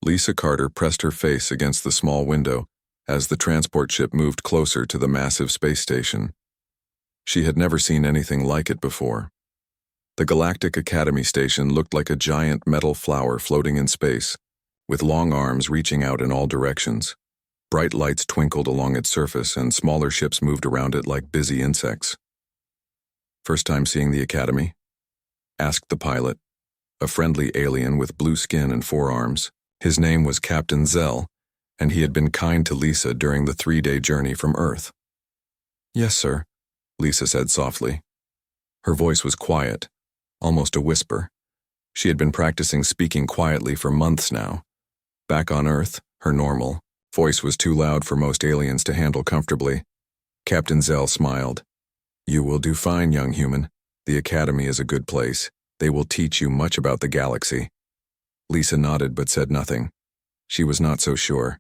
Lisa Carter pressed her face against the small window as the transport ship moved closer to the massive space station. She had never seen anything like it before. The Galactic Academy station looked like a giant metal flower floating in space, with long arms reaching out in all directions. Bright lights twinkled along its surface, and smaller ships moved around it like busy insects. "First time seeing the Academy?" asked the pilot, a friendly alien with blue skin and 4 arms. His name was Captain Zell, and he had been kind to Lisa during the 3-day journey from Earth. "Yes, sir," Lisa said softly. Her voice was quiet, almost a whisper. She had been practicing speaking quietly for months now. Back on Earth, her normal voice was too loud for most aliens to handle comfortably. Captain Zell smiled. "You will do fine, young human. The Academy is a good place. They will teach you much about the galaxy." Lisa nodded but said nothing. She was not so sure.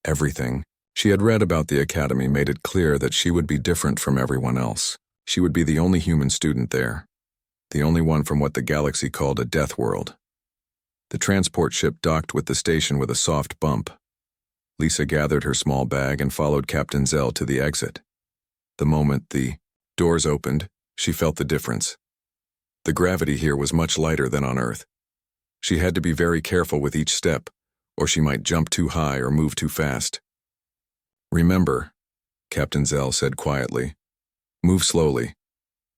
Everything she had read about the Academy made it clear that she would be different from everyone else. She would be the only human student there, the only one from what the galaxy called a death world. The transport ship docked with the station with a soft bump. Lisa gathered her small bag and followed Captain Zell to the exit. The moment the doors opened, she felt the difference. The gravity here was much lighter than on Earth. She had to be very careful with each step, or she might jump too high or move too fast. "Remember," Captain Zell said quietly, "move slowly.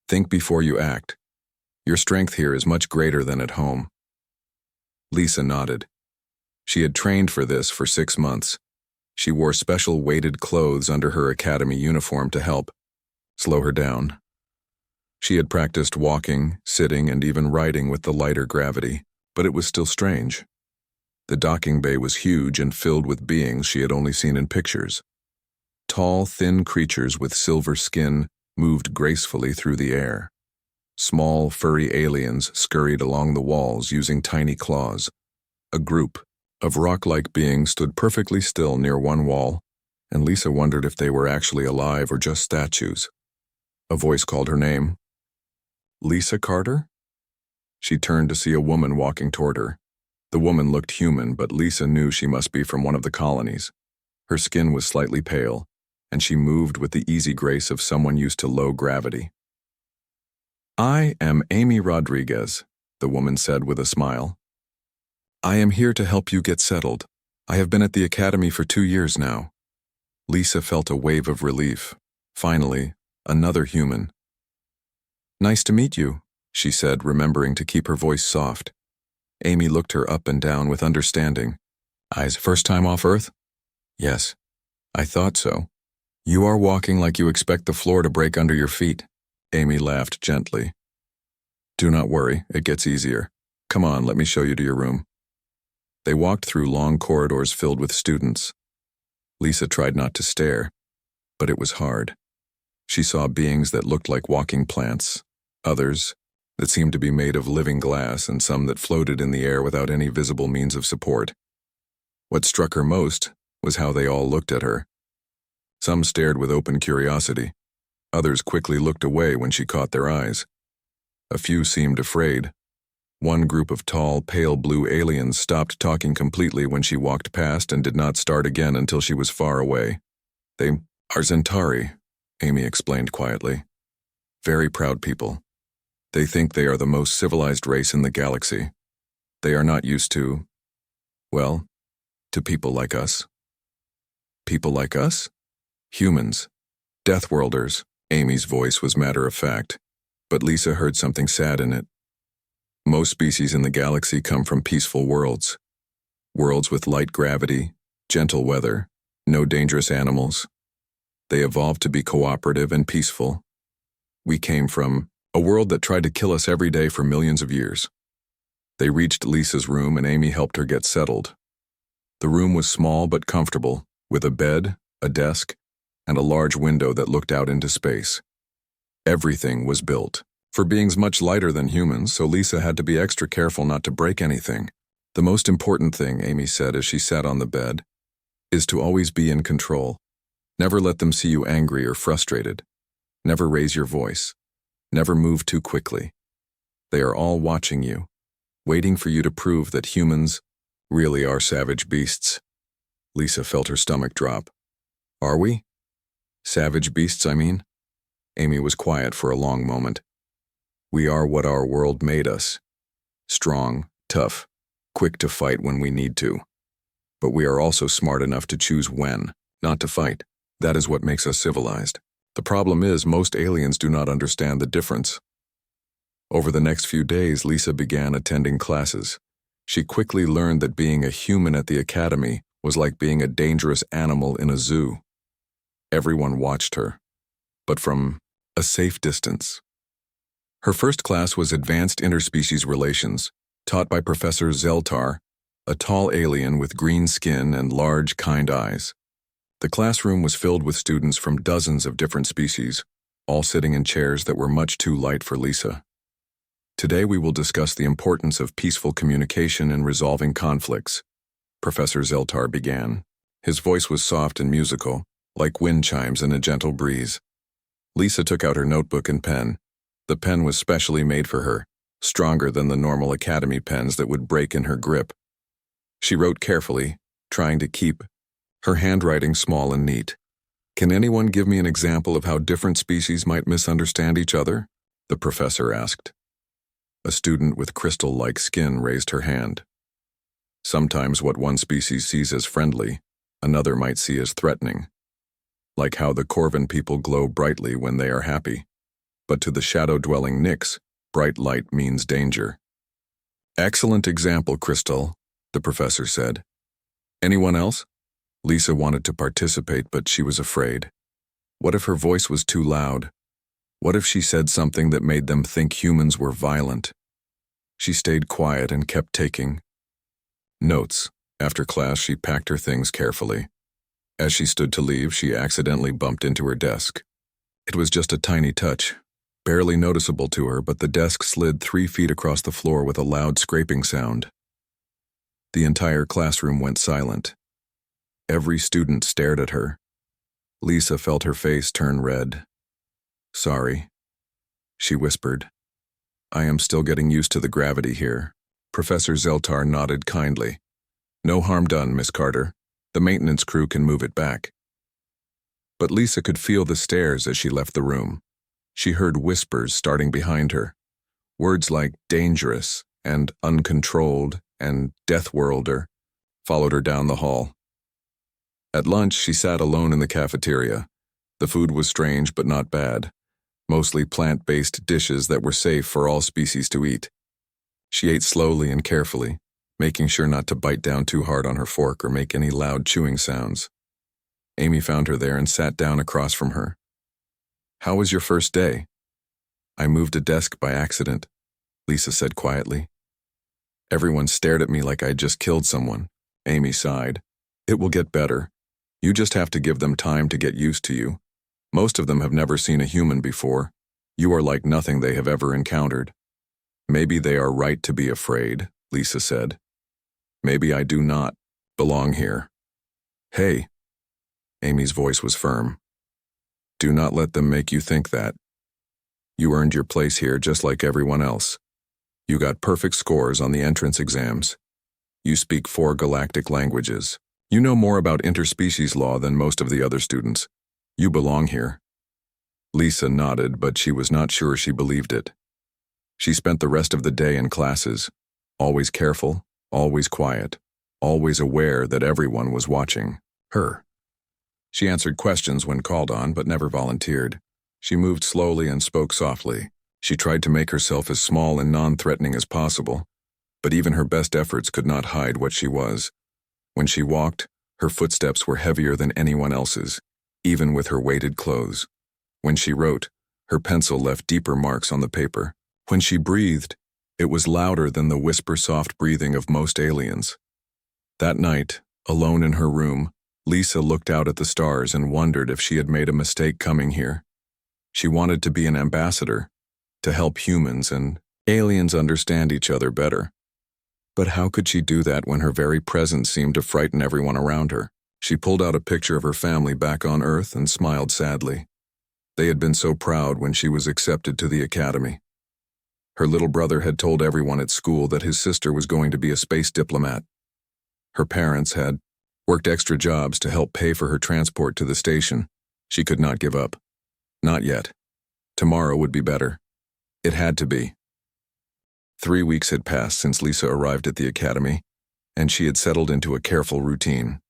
Think before you act. Your strength here is much greater than at home." Lisa nodded. She had trained for this for 6 months. She wore special weighted clothes under her academy uniform to help slow her down. She had practiced walking, sitting, and even riding with the lighter gravity, but it was still strange. The docking bay was huge and filled with beings she had only seen in pictures. Tall, thin creatures with silver skin moved gracefully through the air. Small, furry aliens scurried along the walls using tiny claws. A group of rock-like beings stood perfectly still near one wall, and Lisa wondered if they were actually alive or just statues. A voice called her name. "Lisa Carter?" She turned to see a woman walking toward her. The woman looked human, but Lisa knew she must be from one of the colonies. Her skin was slightly pale, and she moved with the easy grace of someone used to low gravity. "I am Amy Rodriguez," the woman said with a smile. "I am here to help you get settled. I have been at the Academy for 2 years now." Lisa felt a wave of relief. Finally, another human. "Nice to meet you," she said, remembering to keep her voice soft. Amy looked her up and down with understanding. "Eyes, first time off Earth?" "Yes, I thought so." "You are walking like you expect the floor to break under your feet." Amy laughed gently. "Do not worry, it gets easier. Come on, let me show you to your room." They walked through long corridors filled with students. Lisa tried not to stare, but it was hard. She saw beings that looked like walking plants, others that seemed to be made of living glass, and some that floated in the air without any visible means of support. What struck her most was how they all looked at her. Some stared with open curiosity. Others quickly looked away when she caught their eyes. A few seemed afraid. One group of tall, pale blue aliens stopped talking completely when she walked past and did not start again until she was far away. "They are Zentari," Amy explained quietly. "Very proud people. They think they are the most civilized race in the galaxy. They are not used to, well, to people like us." "People like us?" "Humans. Deathworlders." Amy's voice was matter-of-fact, but Lisa heard something sad in it. "Most species in the galaxy come from peaceful worlds. Worlds with light gravity, gentle weather, no dangerous animals. They evolved to be cooperative and peaceful. We came from a world that tried to kill us every day for millions of years." They reached Lisa's room and Amy helped her get settled. The room was small but comfortable, with a bed, a desk, and a large window that looked out into space. Everything was built for beings much lighter than humans, so Lisa had to be extra careful not to break anything. "The most important thing," Amy said as she sat on the bed, "is to always be in control. Never let them see you angry or frustrated. Never raise your voice. Never move too quickly. They are all watching you, waiting for you to prove that humans really are savage beasts. Lisa felt her stomach drop. Are we? Savage beasts, I mean? Amy was quiet for a long moment. We are what our world made us. Strong, tough, quick to fight when we need to. But we are also smart enough to choose when, not to fight. That is what makes us civilized. The problem is, most aliens do not understand the difference. Over the next few days, Lisa began attending classes. She quickly learned that being a human at the academy was like being a dangerous animal in a zoo. Everyone watched her, but from a safe distance. Her first class was Advanced Interspecies Relations, taught by Professor Zeltar, a tall alien with green skin and large, kind eyes. The classroom was filled with students from dozens of different species, all sitting in chairs that were much too light for Lisa. Today we will discuss the importance of peaceful communication and resolving conflicts, Professor Zeltar began. His voice was soft and musical, like wind chimes in a gentle breeze. Lisa took out her notebook and pen. The pen was specially made for her, stronger than the normal academy pens that would break in her grip. She wrote carefully, trying to keep her handwriting small and neat. Can anyone give me an example of how different species might misunderstand each other? The professor asked. A student with crystal-like skin raised her hand. Sometimes what one species sees as friendly, another might see as threatening. Like how the Corvin people glow brightly when they are happy. But to the shadow-dwelling Nyx, bright light means danger. Excellent example, Crystal, the professor said. Anyone else? Lisa wanted to participate, but she was afraid. What if her voice was too loud? What if she said something that made them think humans were violent? She stayed quiet and kept taking notes. After class, she packed her things carefully. As she stood to leave, she accidentally bumped into her desk. It was just a tiny touch, barely noticeable to her, but the desk slid 3 feet across the floor with a loud scraping sound. The entire classroom went silent. Every student stared at her. Lisa felt her face turn red. Sorry, she whispered. I am still getting used to the gravity here. Professor Zeltar nodded kindly. No harm done, Miss Carter. The maintenance crew can move it back. But Lisa could feel the stares as she left the room. She heard whispers starting behind her. Words like dangerous and uncontrolled and Deathworlder followed her down the hall. At lunch, she sat alone in the cafeteria. The food was strange but not bad. Mostly plant-based dishes that were safe for all species to eat. She ate slowly and carefully, making sure not to bite down too hard on her fork or make any loud chewing sounds. Amy found her there and sat down across from her. How was your first day? I moved a desk by accident, Lisa said quietly. Everyone stared at me like I'd just killed someone. Amy sighed. It will get better. You just have to give them time to get used to you. Most of them have never seen a human before. You are like nothing they have ever encountered. Maybe they are right to be afraid, Lisa said. Maybe I do not belong here. Hey, Amy's voice was firm. Do not let them make you think that. You earned your place here just like everyone else. You got perfect scores on the entrance exams. You speak 4 galactic languages. You know more about interspecies law than most of the other students. You belong here. Lisa nodded, but she was not sure she believed it. She spent the rest of the day in classes, always careful, always quiet, always aware that everyone was watching her. She answered questions when called on, but never volunteered. She moved slowly and spoke softly. She tried to make herself as small and non-threatening as possible, but even her best efforts could not hide what she was. When she walked, her footsteps were heavier than anyone else's, even with her weighted clothes. When she wrote, her pencil left deeper marks on the paper. When she breathed, it was louder than the whisper-soft breathing of most aliens. That night, alone in her room, Lisa looked out at the stars and wondered if she had made a mistake coming here. She wanted to be an ambassador, to help humans and aliens understand each other better. But how could she do that when her very presence seemed to frighten everyone around her? She pulled out a picture of her family back on Earth and smiled sadly. They had been so proud when she was accepted to the academy. Her little brother had told everyone at school that his sister was going to be a space diplomat. Her parents had worked extra jobs to help pay for her transport to the station. She could not give up. Not yet. Tomorrow would be better. It had to be. 3 weeks had passed since Lisa arrived at the academy, and she had settled into a careful routine.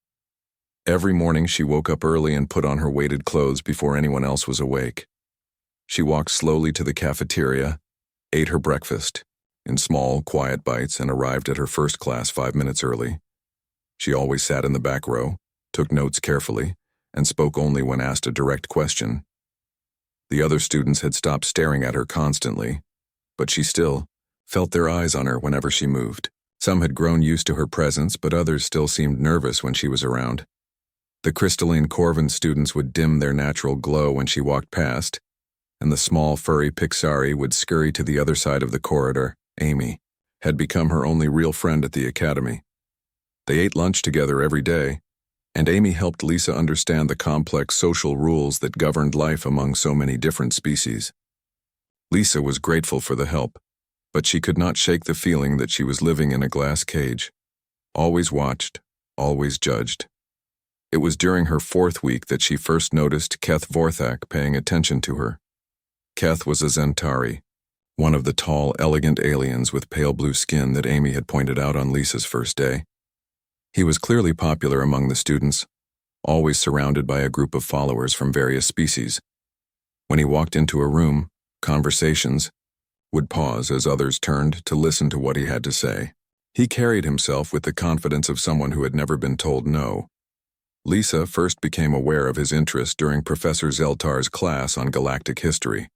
Every morning she woke up early and put on her weighted clothes before anyone else was awake. She walked slowly to the cafeteria, ate her breakfast in small, quiet bites, and arrived at her first class 5 minutes early. She always sat in the back row, took notes carefully, and spoke only when asked a direct question. The other students had stopped staring at her constantly, but she still felt their eyes on her whenever she moved. Some had grown used to her presence, but others still seemed nervous when she was around. The crystalline Corvin students would dim their natural glow when she walked past, and the small furry Pixari would scurry to the other side of the corridor. Amy had become her only real friend at the academy. They ate lunch together every day, and Amy helped Lisa understand the complex social rules that governed life among so many different species. Lisa was grateful for the help, but she could not shake the feeling that she was living in a glass cage, always watched, always judged. It was during her 4th week that she first noticed Keth Vorac paying attention to her. Keth was a Zentari, one of the tall, elegant aliens with pale blue skin that Amy had pointed out on Lisa's first day. He was clearly popular among the students, always surrounded by a group of followers from various species. When he walked into a room, conversations would pause as others turned to listen to what he had to say. He carried himself with the confidence of someone who had never been told no. Lisa first became aware of his interest during Professor Zeltar's class on galactic history.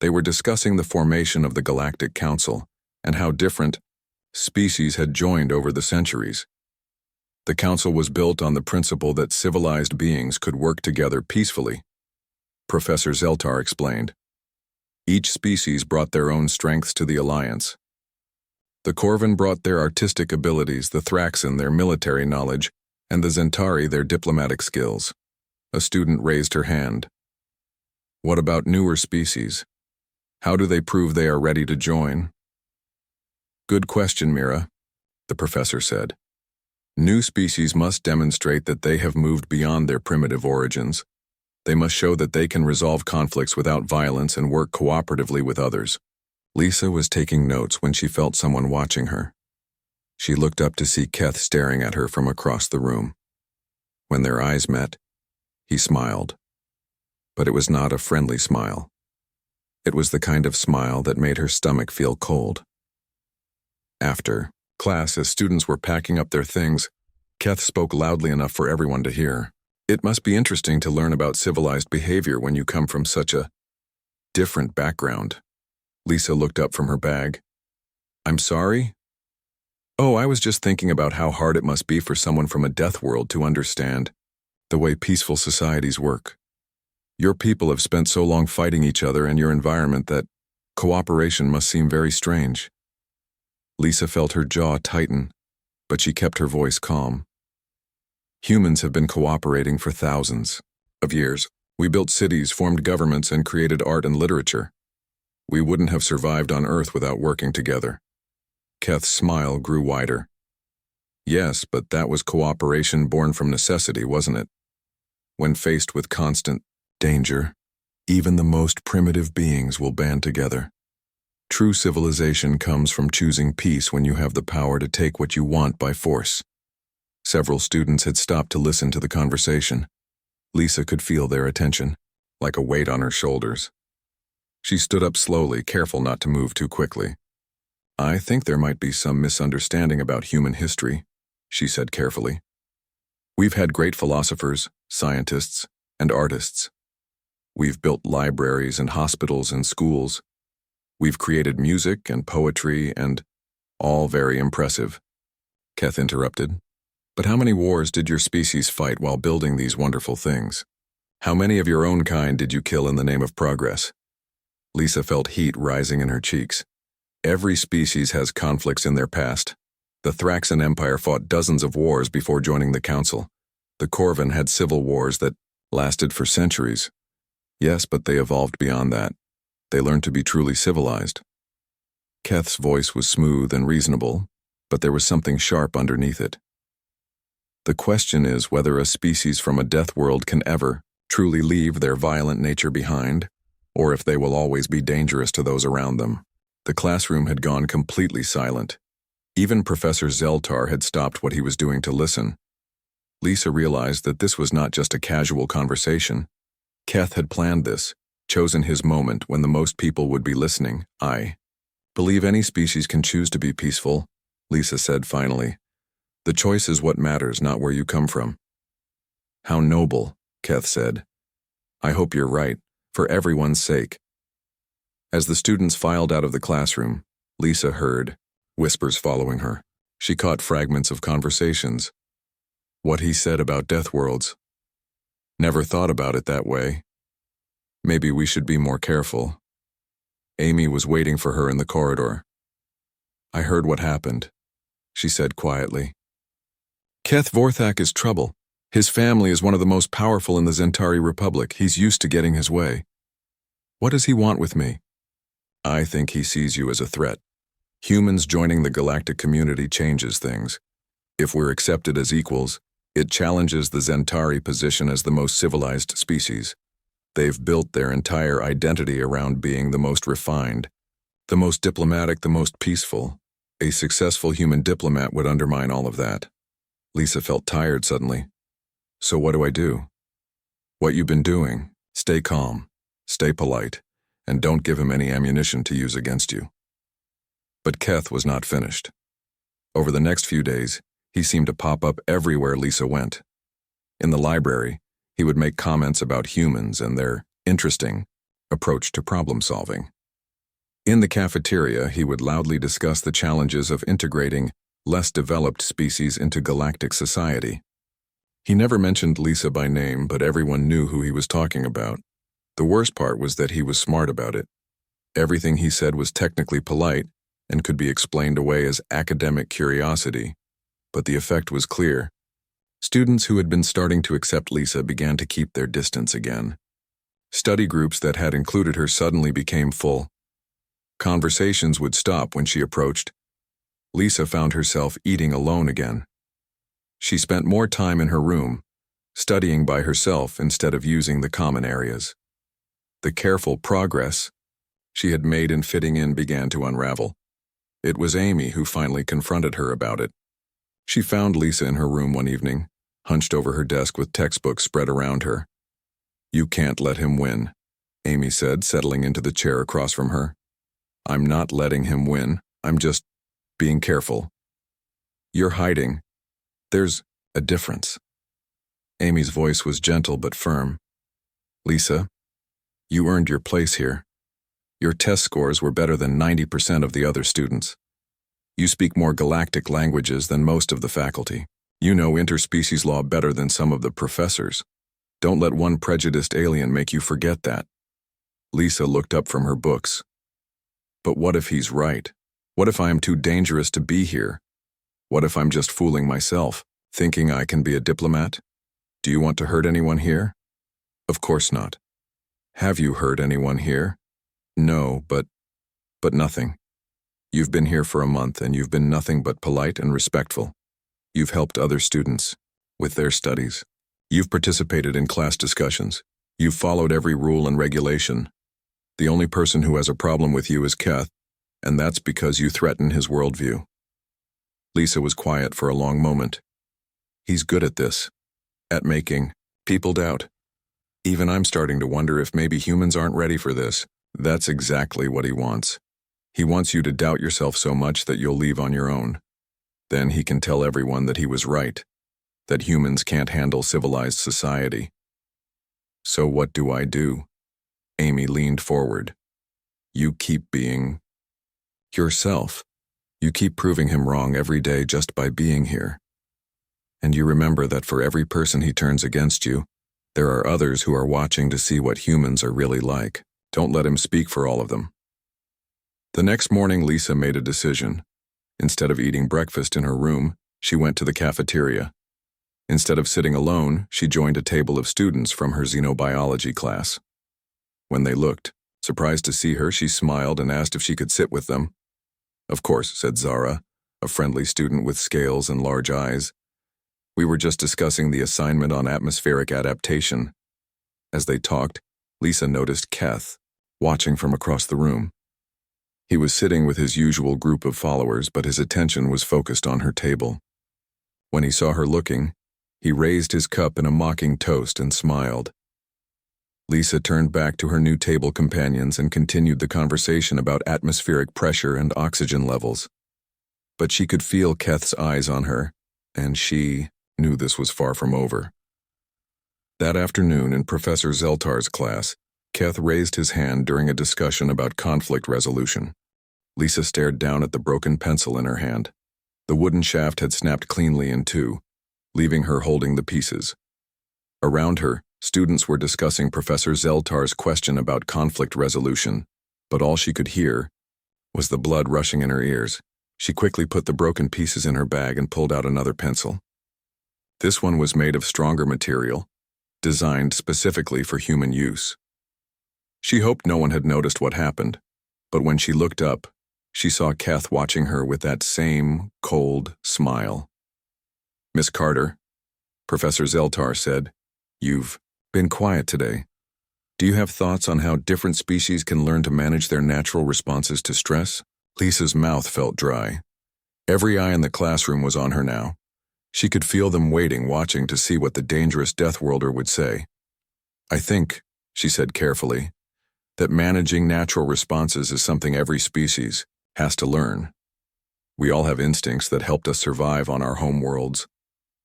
They were discussing the formation of the Galactic Council and how different species had joined over the centuries. The council was built on the principle that civilized beings could work together peacefully. Professor Zeltar explained. Each species brought their own strengths to the alliance. The Corvin brought their artistic abilities, the Thraxan their military knowledge, and the Zentari their diplomatic skills. A student raised her hand. What about newer species? How do they prove they are ready to join? Good question, Mira, the professor said. New species must demonstrate that they have moved beyond their primitive origins. They must show that they can resolve conflicts without violence and work cooperatively with others. Lisa was taking notes when she felt someone watching her. She looked up to see Keth staring at her from across the room. When their eyes met, he smiled. But it was not a friendly smile. It was the kind of smile that made her stomach feel cold. After class, as students were packing up their things, Keth spoke loudly enough for everyone to hear. It must be interesting to learn about civilized behavior when you come from such a different background. Lisa looked up from her bag. I'm sorry? Oh, I was just thinking about how hard it must be for someone from a death world to understand the way peaceful societies work. Your people have spent so long fighting each other and your environment that cooperation must seem very strange. Lisa felt her jaw tighten, but she kept her voice calm. Humans have been cooperating for thousands of years. We built cities, formed governments, and created art and literature. We wouldn't have survived on Earth without working together. Keth's smile grew wider. Yes, but that was cooperation born from necessity, wasn't it? When faced with constant danger, even the most primitive beings will band together. True civilization comes from choosing peace when you have the power to take what you want by force. Several students had stopped to listen to the conversation. Lisa could feel their attention, like a weight on her shoulders. She stood up slowly, careful not to move too quickly. I think there might be some misunderstanding about human history, she said carefully. We've had great philosophers, scientists, and artists. We've built libraries and hospitals and schools. We've created music and poetry and all very impressive. Keth interrupted. But how many wars did your species fight while building these wonderful things? How many of your own kind did you kill in the name of progress? Lisa felt heat rising in her cheeks. Every species has conflicts in their past. The Thraxan Empire fought dozens of wars before joining the Council. The Corvin had civil wars that lasted for centuries. Yes, but they evolved beyond that. They learned to be truly civilized. Keth's voice was smooth and reasonable, but there was something sharp underneath it. The question is whether a species from a death world can ever truly leave their violent nature behind, or if they will always be dangerous to those around them. The classroom had gone completely silent. Even Professor Zeltar had stopped what he was doing to listen. Lisa realized that this was not just a casual conversation. Keth had planned this, chosen his moment when the most people would be listening. "I believe any species can choose to be peaceful," Lisa said finally. "The choice is what matters, not where you come from." "How noble," Keth said. "I hope you're right, for everyone's sake." As the students filed out of the classroom, Lisa heard whispers following her. She caught fragments of conversations. What he said about death worlds. Never thought about it that way. Maybe we should be more careful. Amy was waiting for her in the corridor. "I heard what happened," she said quietly. "Keth Vorac is trouble. His family is one of the most powerful in the Zentari Republic. He's used to getting his way. What does he want with me?" "I think he sees you as a threat. Humans joining the galactic community changes things. If we're accepted as equals, it challenges the Zentari position as the most civilized species. They've built their entire identity around being the most refined, the most diplomatic, the most peaceful. A successful human diplomat would undermine all of that." Lisa felt tired suddenly. "So what do I do?" "What you've been doing. Stay calm, stay polite, and don't give him any ammunition to use against you." But Keth was not finished. Over the next few days, he seemed to pop up everywhere Lisa went. In the library, he would make comments about humans and their interesting approach to problem solving. In the cafeteria, he would loudly discuss the challenges of integrating less developed species into galactic society. He never mentioned Lisa by name, but everyone knew who he was talking about. The worst part was that he was smart about it. Everything he said was technically polite and could be explained away as academic curiosity, but the effect was clear. Students who had been starting to accept Lisa began to keep their distance again. Study groups that had included her suddenly became full. Conversations would stop when she approached. Lisa found herself eating alone again. She spent more time in her room, studying by herself instead of using the common areas. The careful progress she had made in fitting in began to unravel. It was Amy who finally confronted her about it. She found Lisa in her room one evening, hunched over her desk with textbooks spread around her. "You can't let him win," Amy said, settling into the chair across from her. "I'm not letting him win. I'm just being careful. You're hiding. There's a difference." Amy's voice was gentle but firm. "Lisa, you earned your place here. Your test scores were better than 90% of the other students. You speak more galactic languages than most of the faculty. You know interspecies law better than some of the professors. Don't let one prejudiced alien make you forget that." Lisa looked up from her books. "But what if he's right? What if I am too dangerous to be here? What if I'm just fooling myself, thinking I can be a diplomat? Do you want to hurt anyone here?" "Of course not." "Have you hurt anyone here?" "No, but nothing. You've been here for a month and you've been nothing but polite and respectful. You've helped other students with their studies. You've participated in class discussions. You've followed every rule and regulation. The only person who has a problem with you is Keth, and that's because you threaten his worldview." Lisa was quiet for a long moment. "He's good at this, at making people doubt. Even I'm starting to wonder if maybe humans aren't ready for this. That's exactly what he wants. He wants you to doubt yourself so much that you'll leave on your own. Then he can tell everyone that he was right, that humans can't handle civilized society." "So what do I do?" Amy leaned forward. "You keep being yourself. You keep proving him wrong every day just by being here. And you remember that for every person he turns against you, there are others who are watching to see what humans are really like. Don't let him speak for all of them." The next morning, Lisa made a decision. Instead of eating breakfast in her room, she went to the cafeteria. Instead of sitting alone, she joined a table of students from her xenobiology class. When they looked, surprised to see her, she smiled and asked if she could sit with them. "Of course," said Zara, a friendly student with scales and large eyes. We were just discussing the assignment on atmospheric adaptation. As they talked, Lisa noticed Keth, watching from across the room. He was sitting with his usual group of followers, but his attention was focused on her table. When he saw her looking, he raised his cup in a mocking toast and smiled. Lisa turned back to her new table companions and continued the conversation about atmospheric pressure and oxygen levels. But she could feel Keth's eyes on her, and she knew this was far from over. That afternoon in Professor Zeltar's class, Keth raised his hand during a discussion about conflict resolution. Lisa stared down at the broken pencil in her hand. The wooden shaft had snapped cleanly in two, leaving her holding the pieces. Around her, students were discussing Professor Zeltar's question about conflict resolution, but all she could hear was the blood rushing in her ears. She quickly put the broken pieces in her bag and pulled out another pencil. This one was made of stronger material, designed specifically for human use. She hoped no one had noticed what happened, but when she looked up, she saw Keth watching her with that same cold smile. "Miss Carter," Professor Zeltar said, "you've been quiet today. Do you have thoughts on how different species can learn to manage their natural responses to stress?" Lisa's mouth felt dry. Every eye in the classroom was on her now. She could feel them waiting, watching to see what the dangerous Deathworlder would say. "I think," she said carefully, "that managing natural responses is something every species has to learn. We all have instincts that helped us survive on our home worlds,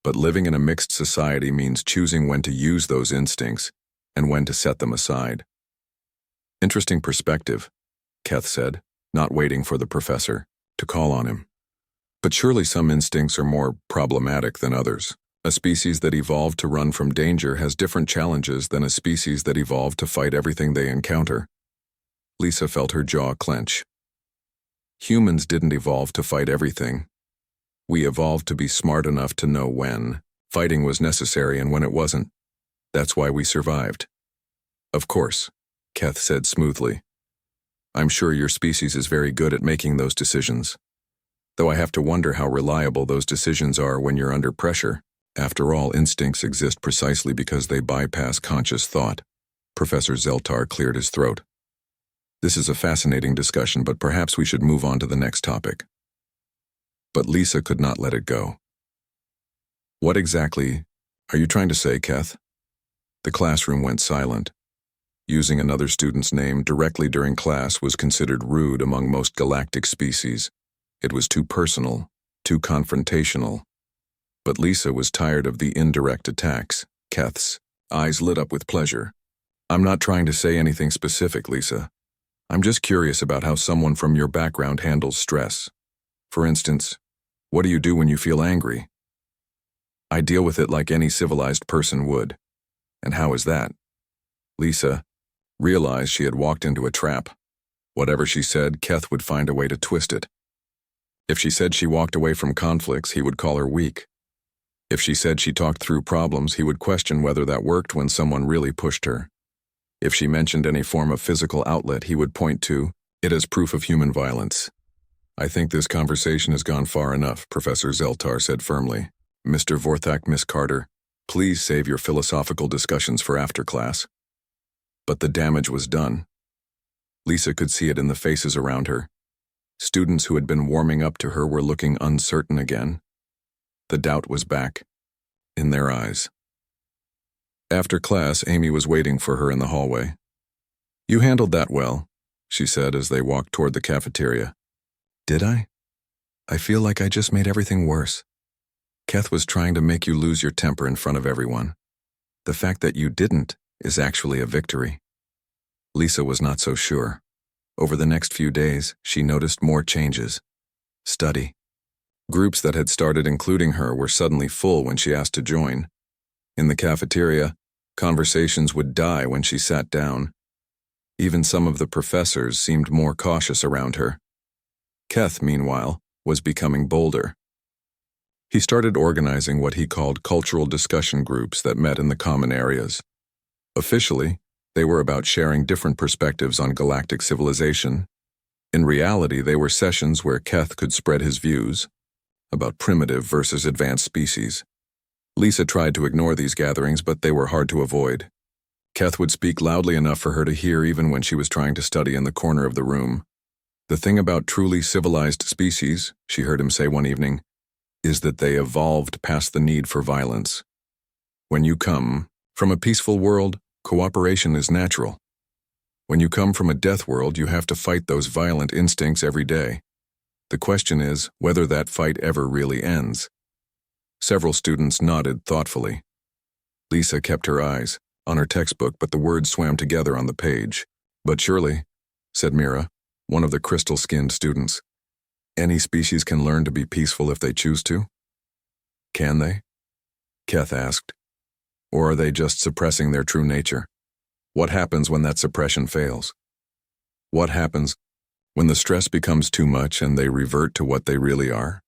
but living in a mixed society means choosing when to use those instincts and when to set them aside." "Interesting perspective," Keth said, not waiting for the professor to call on him. "But surely some instincts are more problematic than others. A species that evolved to run from danger has different challenges than a species that evolved to fight everything they encounter." Lisa felt her jaw clench. Humans didn't evolve to fight everything. We evolved to be smart enough to know when fighting was necessary and when it wasn't. That's why we survived. "Of course," Keth said smoothly. "I'm sure your species is very good at making those decisions. Though I have to wonder how reliable those decisions are when you're under pressure. After all, instincts exist precisely because they bypass conscious thought." Professor Zeltar cleared his throat. "This is a fascinating discussion, but perhaps we should move on to the next topic." But Lisa could not let it go. "What exactly are you trying to say, Keth?" The classroom went silent. Using another student's name directly during class was considered rude among most galactic species. It was too personal, too confrontational. But Lisa was tired of the indirect attacks. Keth's eyes lit up with pleasure. "I'm not trying to say anything specific, Lisa. I'm just curious about how someone from your background handles stress. For instance, what do you do when you feel angry?" "I deal with it like any civilized person would." "And how is that?" Lisa realized she had walked into a trap. Whatever she said, Keth would find a way to twist it. If she said she walked away from conflicts, he would call her weak. If she said she talked through problems, he would question whether that worked when someone really pushed her. If she mentioned any form of physical outlet, he would point to it as proof of human violence. "I think this conversation has gone far enough," Professor Zeltar said firmly. "Mr. Vorthak, Miss Carter, please save your philosophical discussions for after class." But the damage was done. Lisa could see it in the faces around her. Students who had been warming up to her were looking uncertain again. The doubt was back, in their eyes. After class, Amy was waiting for her in the hallway. "You handled that well," she said as they walked toward the cafeteria. "Did I? I feel like I just made everything worse. Keth was trying to make you lose your temper in front of everyone. The fact that you didn't is actually a victory." Lisa was not so sure. Over the next few days, she noticed more changes. Study. Groups that had started including her were suddenly full when she asked to join. In the cafeteria, conversations would die when she sat down. Even some of the professors seemed more cautious around her. Keth, meanwhile, was becoming bolder. He started organizing what he called cultural discussion groups that met in the common areas. Officially, they were about sharing different perspectives on galactic civilization. In reality, they were sessions where Keth could spread his views about primitive versus advanced species. Lisa tried to ignore these gatherings, but they were hard to avoid. Keth would speak loudly enough for her to hear even when she was trying to study in the corner of the room. The thing about truly civilized species, she heard him say one evening, is that they evolved past the need for violence. When you come from a peaceful world, cooperation is natural. When you come from a death world, you have to fight those violent instincts every day. The question is whether that fight ever really ends. Several students nodded thoughtfully. Lisa kept her eyes on her textbook, but the words swam together on the page. But surely, said Mira, one of the crystal-skinned students, any species can learn to be peaceful if they choose to? Can they? Keth asked. Or are they just suppressing their true nature? What happens when that suppression fails? What happens when the stress becomes too much and they revert to what they really are?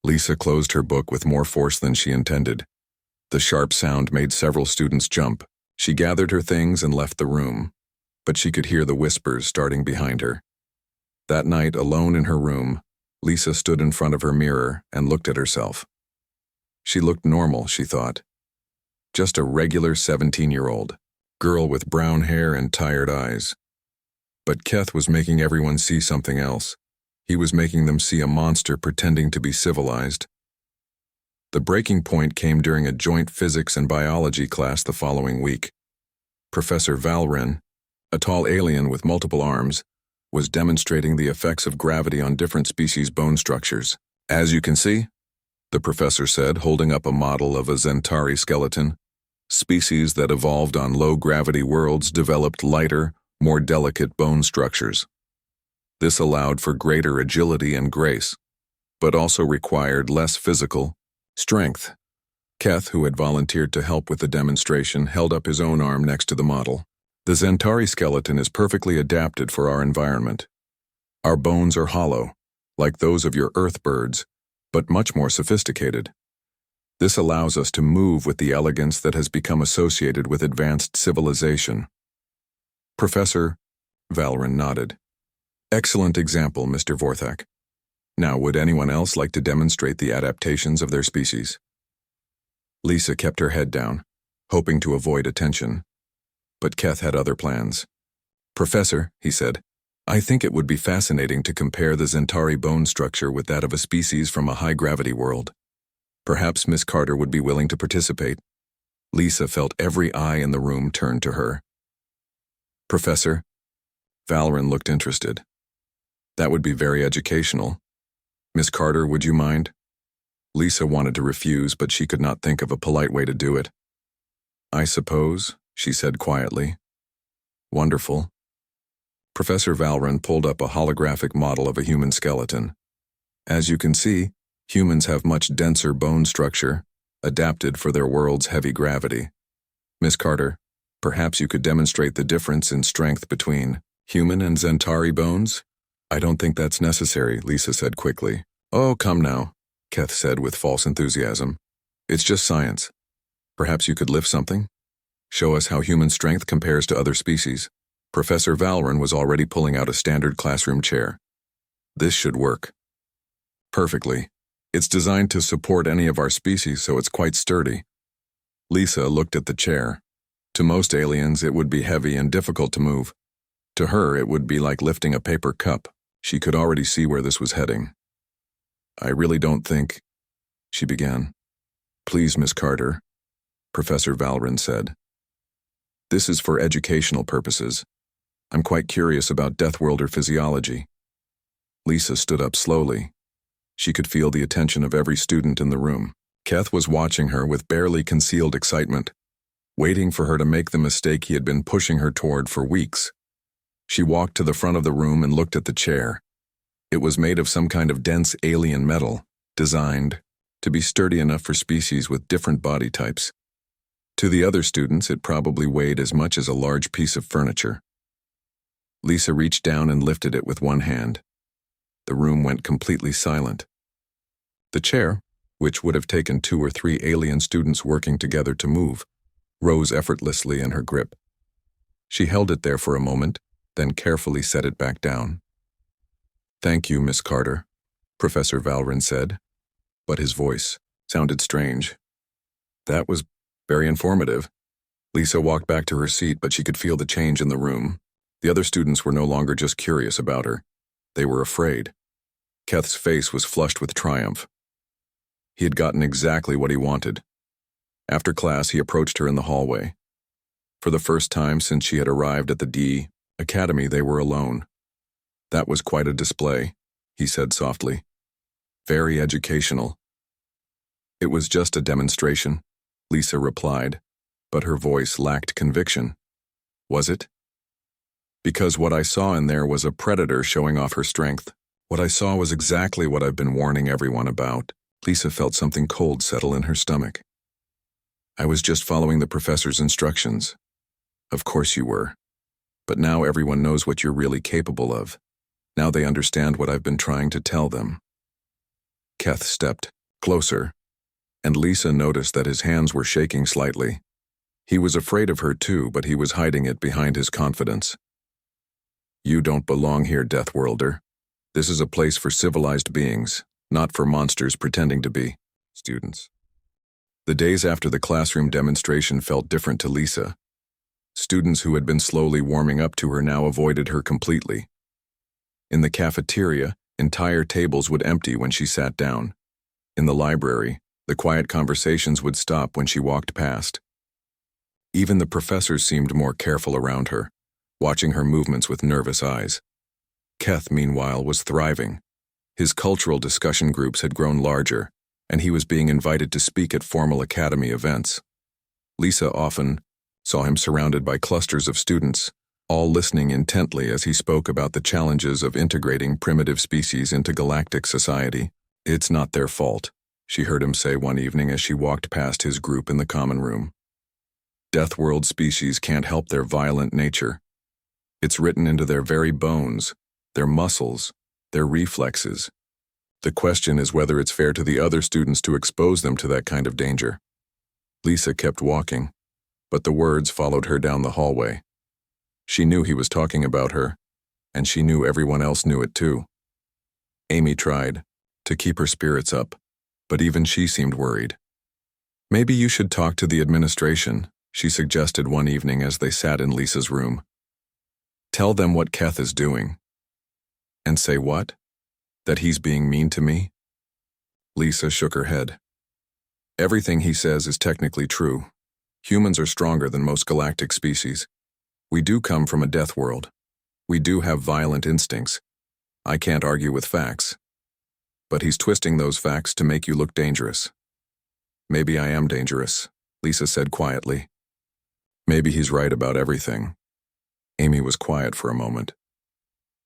Lisa closed her book with more force than she intended. The sharp sound made several students jump. She gathered her things and left the room, but she could hear the whispers starting behind her. That night, alone in her room, Lisa stood in front of her mirror and looked at herself. She looked normal, she thought. Just a regular 17-year-old girl with brown hair and tired eyes. But Keth was making everyone see something else. He was making them see a monster pretending to be civilized. The breaking point came during a joint physics and biology class the following week. Professor Valren, a tall alien with multiple arms, was demonstrating the effects of gravity on different species' bone structures. As you can see, the professor said, holding up a model of a Zentari skeleton, species that evolved on low-gravity worlds developed lighter, more delicate bone structures. This allowed for greater agility and grace, but also required less physical strength. Keth, who had volunteered to help with the demonstration, held up his own arm next to the model. The Zentari skeleton is perfectly adapted for our environment. Our bones are hollow, like those of your earth birds, but much more sophisticated. This allows us to move with the elegance that has become associated with advanced civilization. Professor Valren nodded. Excellent example, Mr. Vorthak. Now, would anyone else like to demonstrate the adaptations of their species? Lisa kept her head down, hoping to avoid attention. But Keth had other plans. Professor, he said, I think it would be fascinating to compare the Zentari bone structure with that of a species from a high-gravity world. Perhaps Miss Carter would be willing to participate. Lisa felt every eye in the room turn to her. Professor? Valren looked interested. That would be very educational. Miss Carter, would you mind? Lisa wanted to refuse, but she could not think of a polite way to do it. I suppose, she said quietly. Wonderful. Professor Valren pulled up a holographic model of a human skeleton. As you can see, humans have much denser bone structure, adapted for their world's heavy gravity. Miss Carter, perhaps you could demonstrate the difference in strength between human and Zentari bones? I don't think that's necessary, Lisa said quickly. Oh, come now, Keth said with false enthusiasm. It's just science. Perhaps you could lift something? Show us how human strength compares to other species. Professor Valren was already pulling out a standard classroom chair. This should work. Perfectly. It's designed to support any of our species, so it's quite sturdy. Lisa looked at the chair. To most aliens, it would be heavy and difficult to move. To her, it would be like lifting a paper cup. She could already see where this was heading. I really don't think, she began. Please, Miss Carter, Professor Valren said. This is for educational purposes. I'm quite curious about Deathworlder physiology. Lisa stood up slowly. She could feel the attention of every student in the room. Keth was watching her with barely concealed excitement, waiting for her to make the mistake he had been pushing her toward for weeks. She walked to the front of the room and looked at the chair. It was made of some kind of dense alien metal, designed to be sturdy enough for species with different body types. To the other students, it probably weighed as much as a large piece of furniture. Lisa reached down and lifted it with one hand. The room went completely silent. The chair, which would have taken 2 or 3 alien students working together to move, rose effortlessly in her grip. She held it there for a moment, then carefully set it back down. Thank you, Miss Carter, Professor Valren said, but his voice sounded strange. That was very informative. Lisa walked back to her seat, but she could feel the change in the room. The other students were no longer just curious about her. They were afraid. Keth's face was flushed with triumph. He had gotten exactly what he wanted. After class, he approached her in the hallway. For the first time since she had arrived at the D Academy, they were alone. That was quite a display, he said softly. Very educational. It was just a demonstration, Lisa replied, but her voice lacked conviction. Was it? Because what I saw in there was a predator showing off her strength. What I saw was exactly what I've been warning everyone about. Lisa felt something cold settle in her stomach. I was just following the professor's instructions. Of course you were. But now everyone knows what you're really capable of. Now they understand what I've been trying to tell them. Keth stepped closer, and Lisa noticed that his hands were shaking slightly. He was afraid of her too, but he was hiding it behind his confidence. You don't belong here, Deathworlder. This is a place for civilized beings, not for monsters pretending to be students. The days after the classroom demonstration felt different to Lisa. Students who had been slowly warming up to her now avoided her completely. In the cafeteria, entire tables would empty when she sat down. In the library, the quiet conversations would stop when she walked past. Even the professors seemed more careful around her, watching her movements with nervous eyes. Keth, meanwhile, was thriving. His cultural discussion groups had grown larger, and he was being invited to speak at formal academy events. Lisa often saw him surrounded by clusters of students, all listening intently as he spoke about the challenges of integrating primitive species into galactic society. It's not their fault, she heard him say one evening as she walked past his group in the common room. Deathworld species can't help their violent nature. It's written into their very bones, their muscles, their reflexes. The question is whether it's fair to the other students to expose them to that kind of danger. Lisa kept walking, but the words followed her down the hallway. She knew he was talking about her, and she knew everyone else knew it too. Amy tried to keep her spirits up, but even she seemed worried. Maybe you should talk to the administration, she suggested one evening as they sat in Lisa's room. Tell them what Keth is doing. And say what? That he's being mean to me? Lisa shook her head. Everything he says is technically true. Humans are stronger than most galactic species. We do come from a death world. We do have violent instincts. I can't argue with facts. But he's twisting those facts to make you look dangerous. Maybe I am dangerous, Lisa said quietly. Maybe he's right about everything. Amy was quiet for a moment.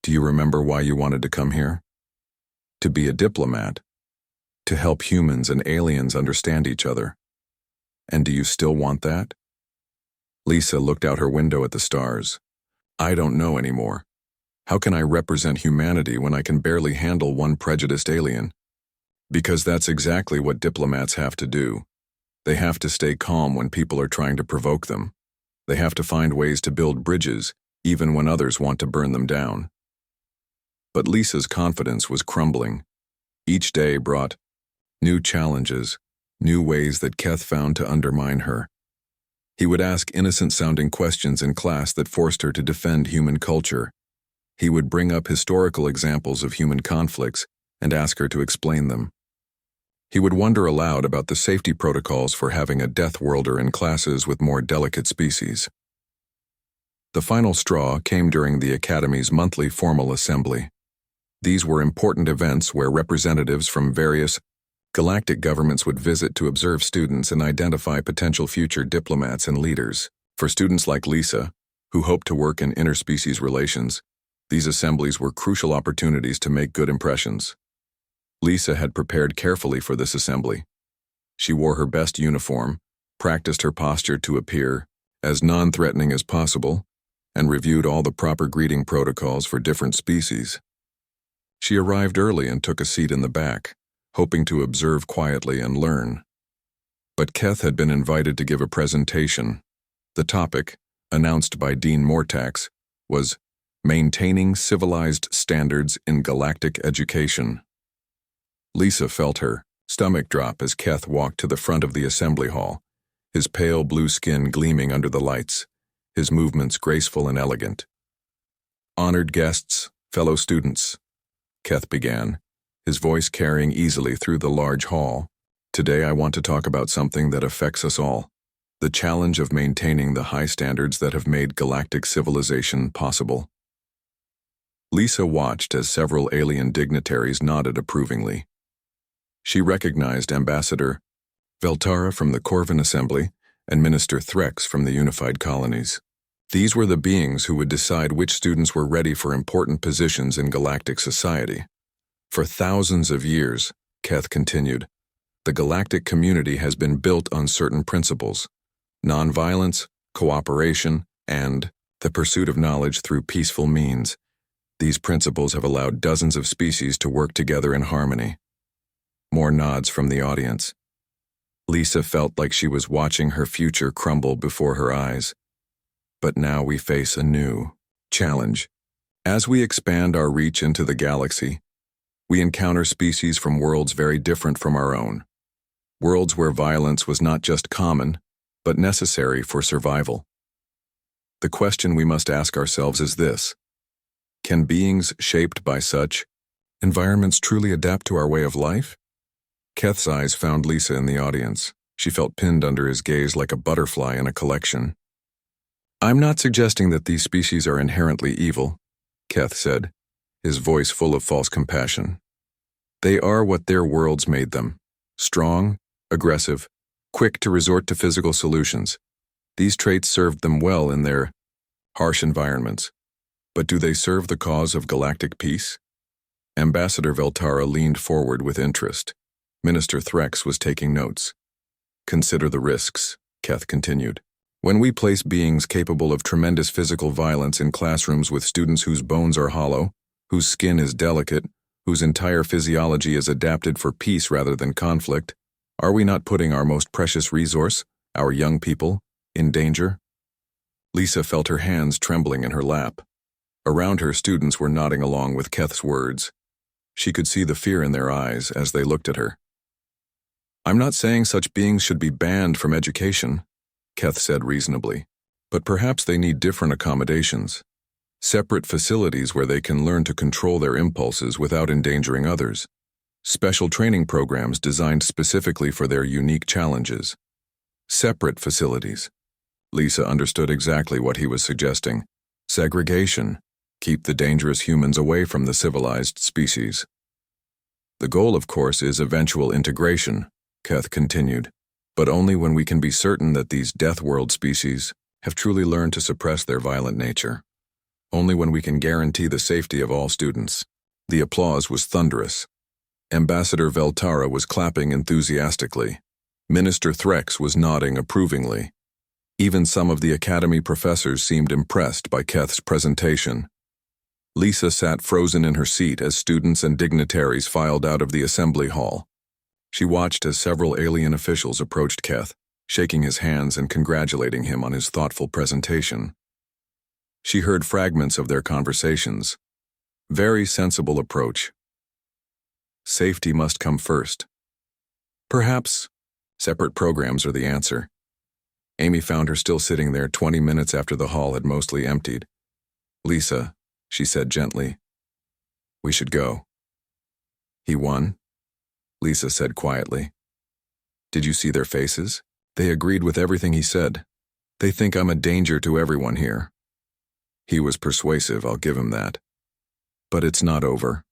Do you remember why you wanted to come here? To be a diplomat. To help humans and aliens understand each other. And do you still want that? Lisa looked out her window at the stars. I don't know anymore. How can I represent humanity when I can barely handle one prejudiced alien? Because that's exactly what diplomats have to do. They have to stay calm when people are trying to provoke them. They have to find ways to build bridges, even when others want to burn them down. But Lisa's confidence was crumbling. Each day brought new challenges, new ways that Keth found to undermine her. He would ask innocent-sounding questions in class that forced her to defend human culture. He would bring up historical examples of human conflicts and ask her to explain them. He would wonder aloud about the safety protocols for having a Deathworlder in classes with more delicate species. The final straw came during the Academy's monthly formal assembly. These were important events where representatives from various galactic governments would visit to observe students and identify potential future diplomats and leaders. For students like Lisa, who hoped to work in interspecies relations, these assemblies were crucial opportunities to make good impressions. Lisa had prepared carefully for this assembly. She wore her best uniform, practiced her posture to appear as non-threatening as possible, and reviewed all the proper greeting protocols for different species. She arrived early and took a seat in the back, hoping to observe quietly and learn. But Keth had been invited to give a presentation. The topic, announced by Dean Mortax, was Maintaining Civilized Standards in Galactic Education. Lisa felt her stomach drop as Keth walked to the front of the assembly hall, his pale blue skin gleaming under the lights, his movements graceful and elegant. "Honored guests, fellow students," Keth began, his voice carrying easily through the large hall. "Today I want to talk about something that affects us all, the challenge of maintaining the high standards that have made galactic civilization possible." Lisa watched as several alien dignitaries nodded approvingly. She recognized Ambassador Veltara from the Corvin Assembly and Minister Threx from the Unified Colonies. These were the beings who would decide which students were ready for important positions in galactic society. "For thousands of years," Keth continued, "the galactic community has been built on certain principles: nonviolence, cooperation, and the pursuit of knowledge through peaceful means. These principles have allowed dozens of species to work together in harmony." More nods from the audience. Lisa felt like she was watching her future crumble before her eyes. But now we face a new challenge. As we expand our reach into the galaxy, we encounter species from worlds very different from our own. Worlds where violence was not just common, but necessary for survival. The question we must ask ourselves is this: can beings shaped by such environments truly adapt to our way of life? Keth's eyes found Lisa in the audience. She felt pinned under his gaze like a butterfly in a collection. "I'm not suggesting that these species are inherently evil," Keth said, his voice full of false compassion. "They are what their worlds made them: strong, aggressive, quick to resort to physical solutions. These traits served them well in their harsh environments. But do they serve the cause of galactic peace?" Ambassador Veltara leaned forward with interest. Minister Threx was taking notes. "Consider the risks," Keth continued. "When we place beings capable of tremendous physical violence in classrooms with students whose bones are hollow, whose skin is delicate, whose entire physiology is adapted for peace rather than conflict, are we not putting our most precious resource, our young people, in danger?" Lisa felt her hands trembling in her lap. Around her, students were nodding along with Keth's words. She could see the fear in their eyes as they looked at her. "I'm not saying such beings should be banned from education," Keth said reasonably, "but perhaps they need different accommodations. Separate facilities where they can learn to control their impulses without endangering others. Special training programs designed specifically for their unique challenges. Separate facilities." Lisa understood exactly what he was suggesting. Segregation. Keep the dangerous humans away from the civilized species. "The goal, of course, is eventual integration," Keth continued, "but only when we can be certain that these Deathworld species have truly learned to suppress their violent nature. Only when we can guarantee the safety of all students." The applause was thunderous. Ambassador Veltara was clapping enthusiastically. Minister Threx was nodding approvingly. Even some of the Academy professors seemed impressed by Keth's presentation. Lisa sat frozen in her seat as students and dignitaries filed out of the assembly hall. She watched as several alien officials approached Keth, shaking his hands and congratulating him on his thoughtful presentation. She heard fragments of their conversations. Very sensible approach. Safety must come first. Perhaps separate programs are the answer. Amy found her still sitting there 20 minutes after the hall had mostly emptied. "Lisa," she said gently, "we should go." "He won?" Lisa said quietly. "Did you see their faces? They agreed with everything he said. They think I'm a danger to everyone here." He was persuasive, I'll give him that. "But it's not over,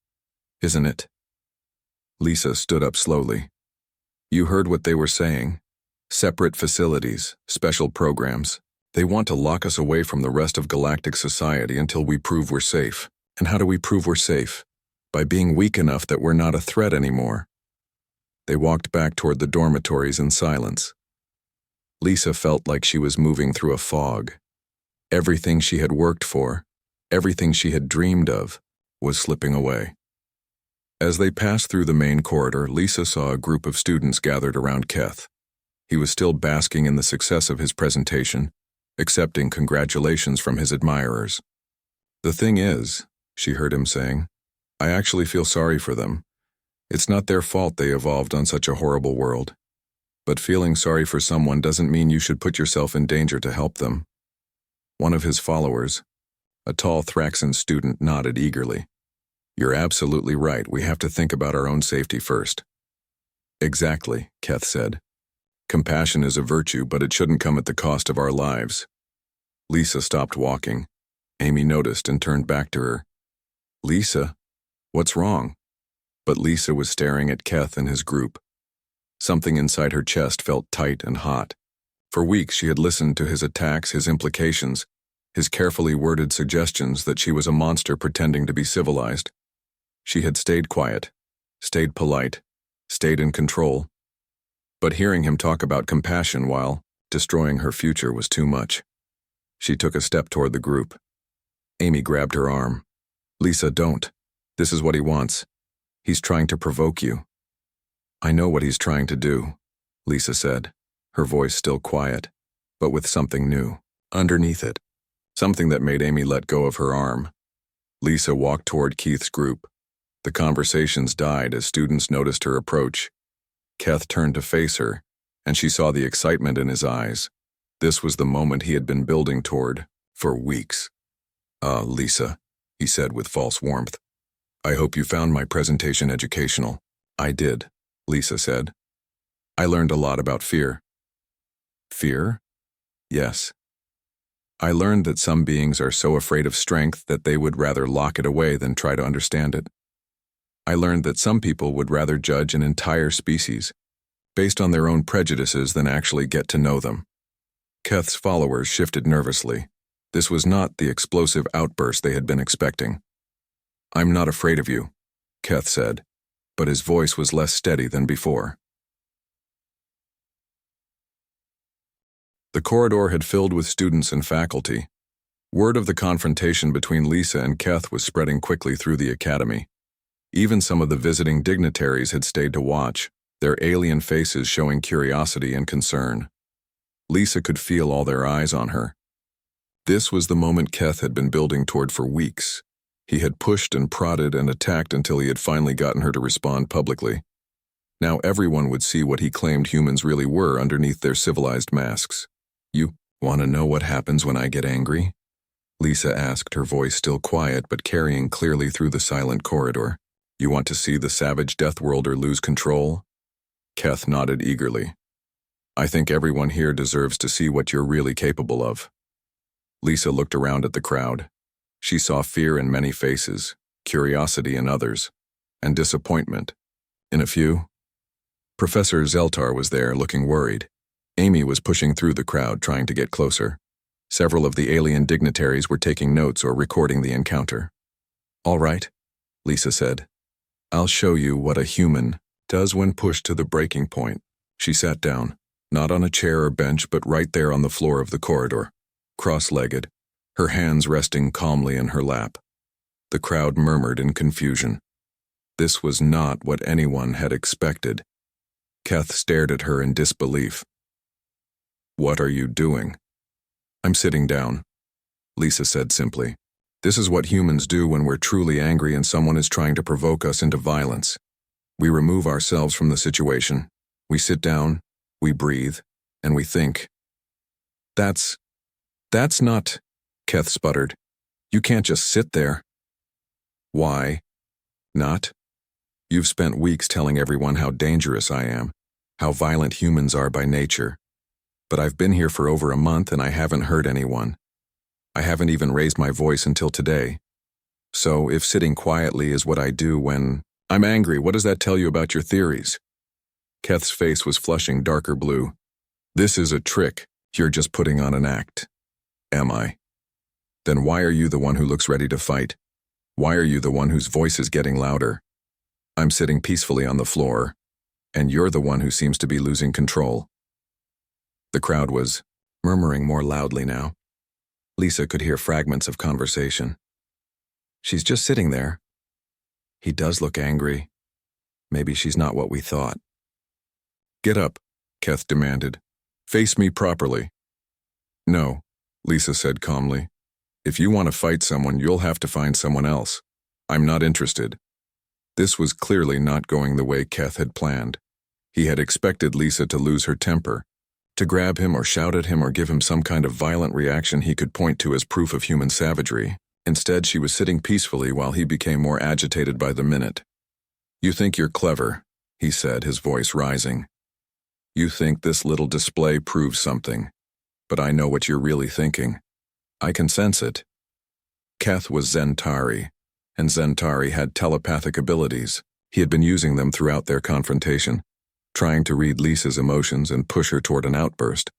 isn't it?" Lisa stood up slowly. "You heard what they were saying. Separate facilities, special programs. They want to lock us away from the rest of galactic society until we prove we're safe. And how do we prove we're safe? By being weak enough that we're not a threat anymore." They walked back toward the dormitories in silence. Lisa felt like she was moving through a fog. Everything she had worked for, everything she had dreamed of, was slipping away. As they passed through the main corridor, Lisa saw a group of students gathered around Keth. He was still basking in the success of his presentation, accepting congratulations from his admirers. "The thing is," she heard him saying, "I actually feel sorry for them. It's not their fault they evolved on such a horrible world. But feeling sorry for someone doesn't mean you should put yourself in danger to help them. One of his followers, a tall Thraxan student, nodded eagerly. You're absolutely right. We have to think about our own safety first. Exactly, Keth said. Compassion is a virtue, but it shouldn't come at the cost of our lives. Lisa stopped walking. Amy noticed and turned back to her. Lisa? What's wrong? But Lisa was staring at Keth and his group. Something inside her chest felt tight and hot. For weeks she had listened to his attacks, his implications, his carefully worded suggestions that she was a monster pretending to be civilized. She had stayed quiet, stayed polite, stayed in control. But hearing him talk about compassion while destroying her future was too much. She took a step toward the group. Amy grabbed her arm. Lisa, don't. This is what he wants. He's trying to provoke you. I know what he's trying to do, Lisa said, her voice still quiet, but with something new underneath it. Something that made Amy let go of her arm. Lisa walked toward Keith's group. The conversations died as students noticed her approach. Keth turned to face her, and she saw the excitement in his eyes. This was the moment he had been building toward for weeks. Lisa, he said with false warmth. I hope you found my presentation educational. I did, Lisa said. I learned a lot about fear. Fear? Yes. I learned that some beings are so afraid of strength that they would rather lock it away than try to understand it. I learned that some people would rather judge an entire species based on their own prejudices than actually get to know them. Keth's followers shifted nervously. This was not the explosive outburst they had been expecting. I'm not afraid of you, Keth said, but his voice was less steady than before. The corridor had filled with students and faculty. Word of the confrontation between Lisa and Keth was spreading quickly through the academy. Even some of the visiting dignitaries had stayed to watch, their alien faces showing curiosity and concern. Lisa could feel all their eyes on her. This was the moment Keth had been building toward for weeks. He had pushed and prodded and attacked until he had finally gotten her to respond publicly. Now everyone would see what he claimed humans really were underneath their civilized masks. You want to know what happens when I get angry? Lisa asked, her voice still quiet but carrying clearly through the silent corridor. You want to see the savage Deathworlder lose control? Keth nodded eagerly. I think everyone here deserves to see what you're really capable of. Lisa looked around at the crowd. She saw fear in many faces, curiosity in others, and disappointment in a few. Professor Zeltar was there, looking worried. Amy was pushing through the crowd, trying to get closer. Several of the alien dignitaries were taking notes or recording the encounter. All right, Lisa said. I'll show you what a human does when pushed to the breaking point. She sat down, not on a chair or bench, but right there on the floor of the corridor, cross-legged, her hands resting calmly in her lap. The crowd murmured in confusion. This was not what anyone had expected. Keth stared at her in disbelief. What are you doing? I'm sitting down, Lisa said simply. This is what humans do when we're truly angry and someone is trying to provoke us into violence. We remove ourselves from the situation. We sit down, we breathe, and we think. That's not, Keth sputtered. You can't just sit there. Why not? You've spent weeks telling everyone how dangerous I am, how violent humans are by nature. But I've been here for over a month and I haven't heard anyone. I haven't even raised my voice until today. So if sitting quietly is what I do when I'm angry, what does that tell you about your theories? Keth's face was flushing darker blue. This is a trick. You're just putting on an act. Am I? Then why are you the one who looks ready to fight? Why are you the one whose voice is getting louder? I'm sitting peacefully on the floor, and you're the one who seems to be losing control. The crowd was murmuring more loudly now. Lisa could hear fragments of conversation. She's just sitting there. He does look angry. Maybe she's not what we thought. Get up, Keth demanded. Face me properly. No, Lisa said calmly. If you want to fight someone, you'll have to find someone else. I'm not interested. This was clearly not going the way Keth had planned. He had expected Lisa to lose her temper, to grab him or shout at him or give him some kind of violent reaction he could point to as proof of human savagery. Instead, she was sitting peacefully while he became more agitated by the minute. "You think you're clever," he said, his voice rising. "You think this little display proves something. But I know what you're really thinking. I can sense it." Keth was Zentari, and Zentari had telepathic abilities. He had been using them throughout their confrontation, trying to read Lisa's emotions and push her toward an outburst.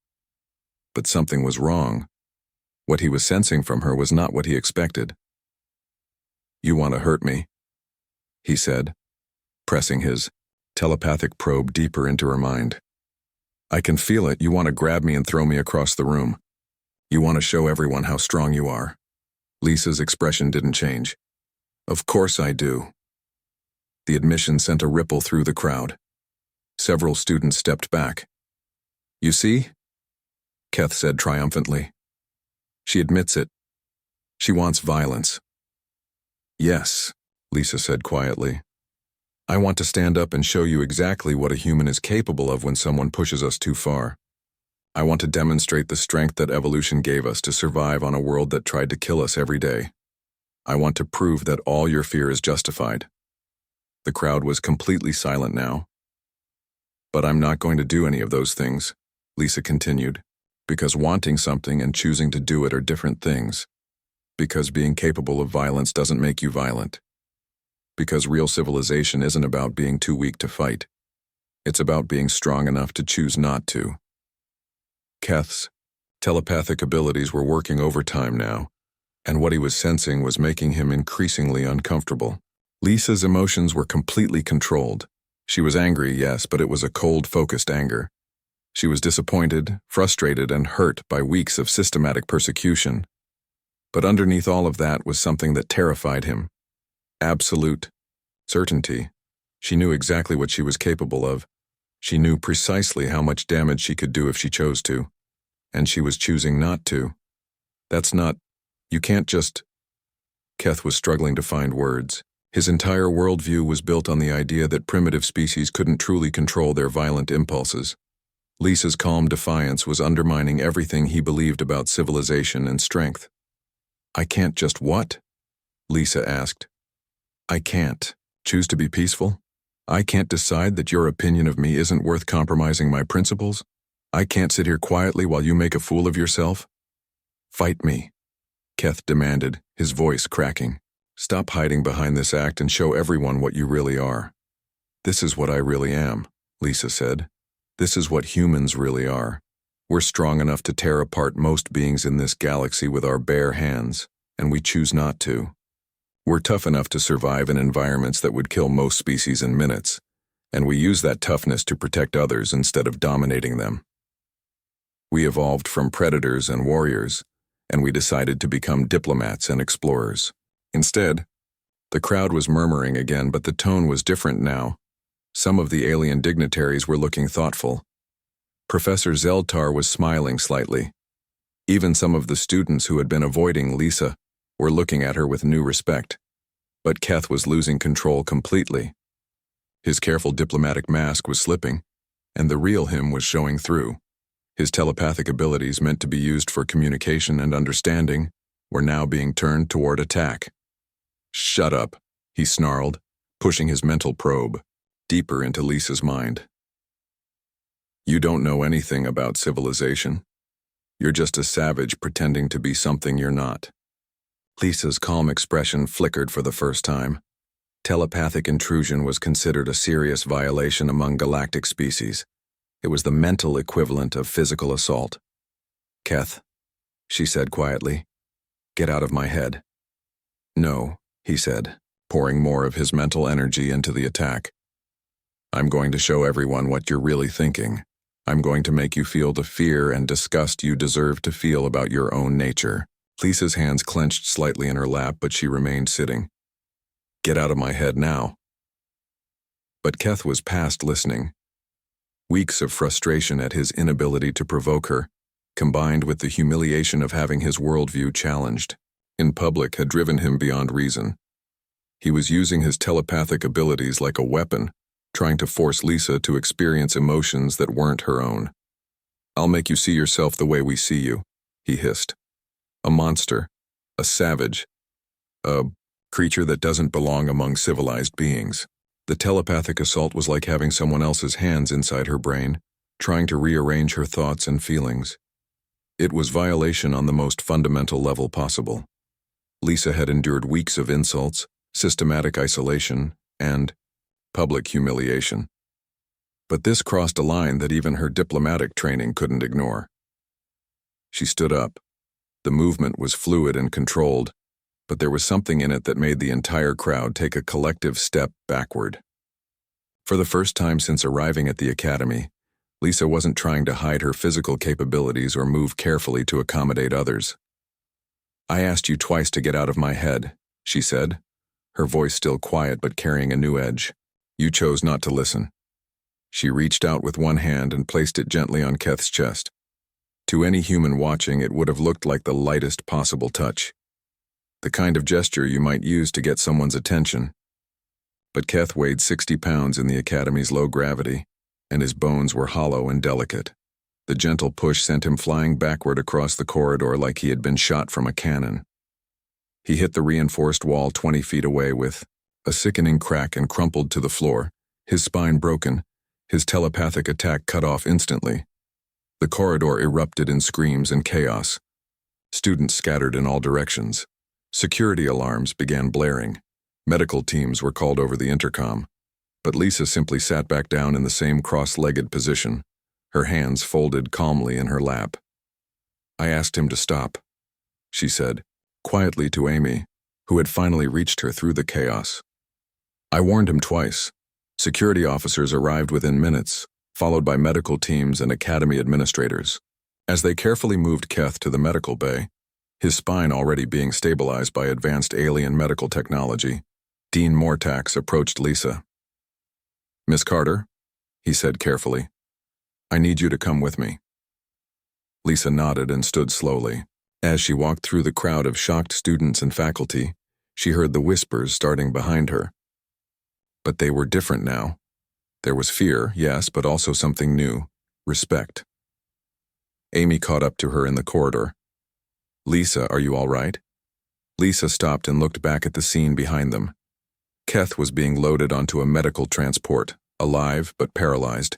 But something was wrong. What he was sensing from her was not what he expected. "You want to hurt me?" he said, pressing his telepathic probe deeper into her mind. "I can feel it. You want to grab me and throw me across the room. You want to show everyone how strong you are." Lisa's expression didn't change. "Of course I do." The admission sent a ripple through the crowd. Several students stepped back. "You see?" Keth said triumphantly. "She admits it. She wants violence." "Yes," Lisa said quietly. "I want to stand up and show you exactly what a human is capable of when someone pushes us too far. I want to demonstrate the strength that evolution gave us to survive on a world that tried to kill us every day. I want to prove that all your fear is justified." The crowd was completely silent now. "But I'm not going to do any of those things," Lisa continued, "because wanting something and choosing to do it are different things. Because being capable of violence doesn't make you violent. Because real civilization isn't about being too weak to fight. It's about being strong enough to choose not to." Keth's telepathic abilities were working overtime now, and what he was sensing was making him increasingly uncomfortable. Lisa's emotions were completely controlled. She was angry, yes, but it was a cold, focused anger. She was disappointed, frustrated, and hurt by weeks of systematic persecution. But underneath all of that was something that terrified him. Absolute certainty. She knew exactly what she was capable of. She knew precisely how much damage she could do if she chose to. And she was choosing not to. That's not... You can't just... Keth was struggling to find words. His entire worldview was built on the idea that primitive species couldn't truly control their violent impulses. Lisa's calm defiance was undermining everything he believed about civilization and strength. "I can't just what?" Lisa asked. "I can't choose to be peaceful? I can't decide that your opinion of me isn't worth compromising my principles? I can't sit here quietly while you make a fool of yourself? Fight me," Keth demanded, his voice cracking. "Stop hiding behind this act and show everyone what you really are." "This is what I really am," Lisa said. "This is what humans really are. We're strong enough to tear apart most beings in this galaxy with our bare hands, and we choose not to. We're tough enough to survive in environments that would kill most species in minutes, and we use that toughness to protect others instead of dominating them. We evolved from predators and warriors, and we decided to become diplomats and explorers. Instead, the crowd was murmuring again, but the tone was different now. Some of the alien dignitaries were looking thoughtful. Professor Zeltar was smiling slightly. Even some of the students who had been avoiding Lisa were looking at her with new respect. But Keth was losing control completely. His careful diplomatic mask was slipping, and the real him was showing through. His telepathic abilities, meant to be used for communication and understanding, were now being turned toward attack. "Shut up," he snarled, pushing his mental probe deeper into Lisa's mind. "You don't know anything about civilization. You're just a savage pretending to be something you're not." Lisa's calm expression flickered for the first time. Telepathic intrusion was considered a serious violation among galactic species. It was the mental equivalent of physical assault. "Keth," she said quietly, "get out of my head." "No," he said, pouring more of his mental energy into the attack. "I'm going to show everyone what you're really thinking. I'm going to make you feel the fear and disgust you deserve to feel about your own nature." Lisa's hands clenched slightly in her lap, but she remained sitting. "Get out of my head now." But Keth was past listening. Weeks of frustration at his inability to provoke her, combined with the humiliation of having his worldview challenged in public, had driven him beyond reason. He was using his telepathic abilities like a weapon, trying to force Lisa to experience emotions that weren't her own. "I'll make you see yourself the way we see you," he hissed. "A monster, a savage, a creature that doesn't belong among civilized beings." The telepathic assault was like having someone else's hands inside her brain, trying to rearrange her thoughts and feelings. It was violation on the most fundamental level possible. Lisa had endured weeks of insults, systematic isolation, and public humiliation. But this crossed a line that even her diplomatic training couldn't ignore. She stood up. The movement was fluid and controlled, but there was something in it that made the entire crowd take a collective step backward. For the first time since arriving at the academy, Lisa wasn't trying to hide her physical capabilities or move carefully to accommodate others. "I asked you twice to get out of my head," she said, her voice still quiet but carrying a new edge. "You chose not to listen." She reached out with one hand and placed it gently on Keth's chest. To any human watching, it would have looked like the lightest possible touch. The kind of gesture you might use to get someone's attention. But Keth weighed 60 pounds in the Academy's low gravity, and his bones were hollow and delicate. The gentle push sent him flying backward across the corridor like he had been shot from a cannon. He hit the reinforced wall 20 feet away with a sickening crack and crumpled to the floor, his spine broken, his telepathic attack cut off instantly. The corridor erupted in screams and chaos. Students scattered in all directions. Security alarms began blaring. Medical teams were called over the intercom. But Lisa simply sat back down in the same cross-legged position, her hands folded calmly in her lap. "I asked him to stop," she said, quietly to Amy, who had finally reached her through the chaos. "I warned him twice. Security officers arrived within minutes, followed by medical teams and academy administrators. As they carefully moved Keth to the medical bay, his spine already being stabilized by advanced alien medical technology, Dean Mortax approached Lisa. "Miss Carter," he said carefully, "I need you to come with me." Lisa nodded and stood slowly. As she walked through the crowd of shocked students and faculty, she heard the whispers starting behind her. But they were different now. There was fear, yes, but also something new, respect. Amy caught up to her in the corridor. "Lisa, are you all right?" Lisa stopped and looked back at the scene behind them. Keth was being loaded onto a medical transport, alive but paralyzed,